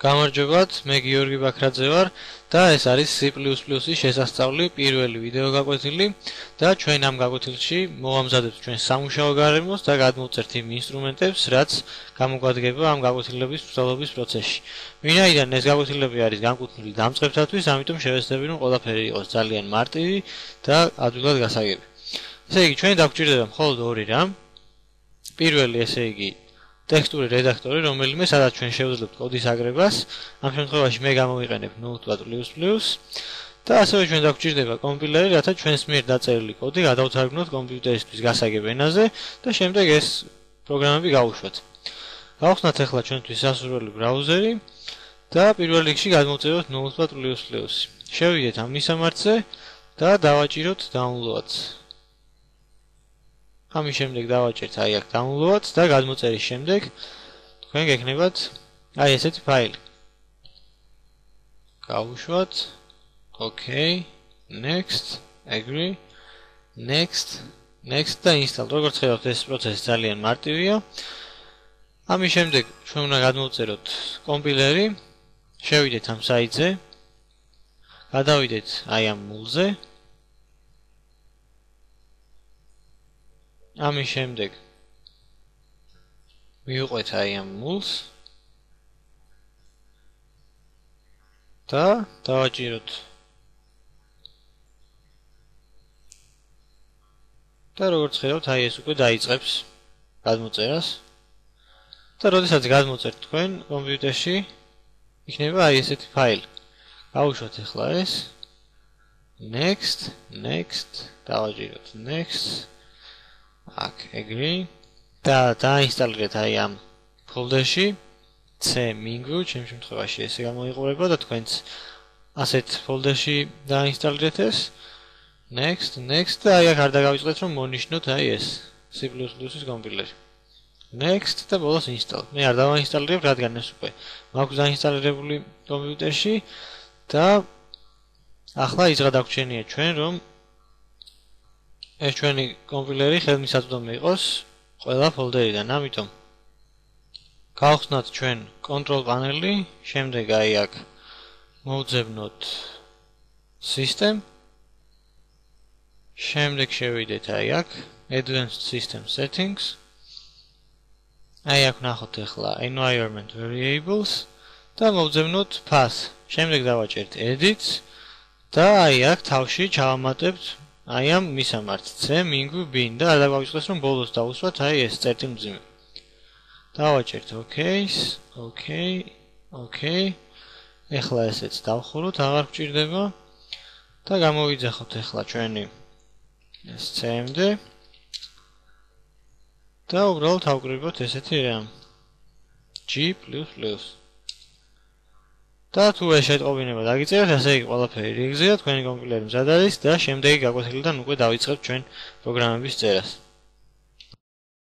გამარჯობათ, მე გიორგი ბაქრაძე ვარ და ეს არის C++-ის შესასწავლი პირველი ვიდეო გაკვეთილი და ჩვენ ამ გაკვეთილში მოვამზადებთ ჩვენ სამუშაო გარემოს და გადმოვწერთ იმ ინსტრუმენტებს, რაც გამოგვადგება ამ გაკვეთილების მსვლელობის პროცესში. ვინაიდან ეს გაკვეთილები არის განკუთვნილი დამწყებთათვის, ამიტომ შევეცდები რომ ყველაფერი იყოს ძალიან მარტივი და ადვილად გასაგები. ესე იგი, ჩვენ დაგვჭირდება მხოლოდ ორი რამ. პირველი, ესე იგი, ტექსტური რედაქტორი, რომელიმე სადაც ჩვენ შევძლებთ კოდის აგრებას, ამ შემთხვევაში მე გამოვიყენებ Notepad++ და ასევე ჩვენ დაგვჭირდება კომპილერი, რათა ჩვენს მიერ დაწერილი კოდი გადავთარგმნოთ კომპიუტერისთვის გასაგებ ენაზე და შემდეგ ეს პროგრამები გავუშვათ. გავხსნათ ახლა ჩვენთვის სასურველი ბრაუზერი და პირველ რიგში გადმოვწეროთ Notepad++. შევიდეთ ამ მისამართზე და დავაჭიროთ download. ამის შემდეგ დავაჭერთ აი აქ download და გადმოწერის შემდეგ თქვენ გექნებათ აი ესეთი ფაილი. გავუშვათ. OK, next, agree, next და install. როგორც ხედავთ, ეს პროცესი ძალიან მარტივია. ამის შემდეგ ჩვენ უნდა გადმოვწეროთ კომპილერი. შევიდეთ ამ საიტზე. გადავიდეთ აი ამ მულზე. ამის შემდეგ მივყვეთ აი ამ მულს და დავაჭიროთ და როგორც ხედავთ აი ეს უკვე დაიწყებს გადმოწერას და როდესაც გადმოწერთ თქვენ კომპიუტერში იქნება აი ესეთი ფაილი. გავუშვათ ახლა ეს next დავაჭიროთ next აქ agree და დაინსტალირეთ აი ამ ფოლდერში C-Mingu, ჩემ შემთხვევაში ესე გამოიყურება და თქვენც ასეთ ფოლდერში დაინსტალირეთ ეს next და აი აქ არ დაგავიწყდეთ რომ მონიშნოთ აი ეს C++-ის კომპილერი next და ბოლოს install. მე არ დავაინსტალირებ, რადგან ეს უკვე მაქვს დაინსტალირებული კომპიუტერში და ახლა ის რა დაგვრჩენია ჩვენ რომ ეს ჩვენი კომპილერი ხელმისაწვდომი იყოს ყველა ფოლდერიდან, ამიტომ გავხსნათ ჩვენ control პანელი, შემდეგ აი აქ მოვძებნოთ system, შემდეგ შევიდეთ აი აქ advanced system settings, აი აქ ნახოთ ახლა environment variables და მოვძებნოთ path, შემდეგ დავაჭერთ edit და აი აქ თავში ჩავამატებთ აი ამ მისამართს C-Mingu bin და არ დავაწყდეს რომ ბოლოს დავუსვათ აი ეს წერტილმძიმე. დავაჭერთ OK. ეხლა ესეც დავხუროთ, აღარ გვჭირდება და გამოვიძახოთ ეხლა ჩვენი ეს CMD და უბრალოდ ავკრიბოთ ესეთი რამ G++. და თუ ეს შეტყობინება დაგიწერეთ, ასე იგი ყველაფერი რიგზეა, თქვენი კომპილერი მზად არის და შემდეგი გაკვეთილიდან უკვე დავიწყებთ ჩვენ პროგრამების წერას.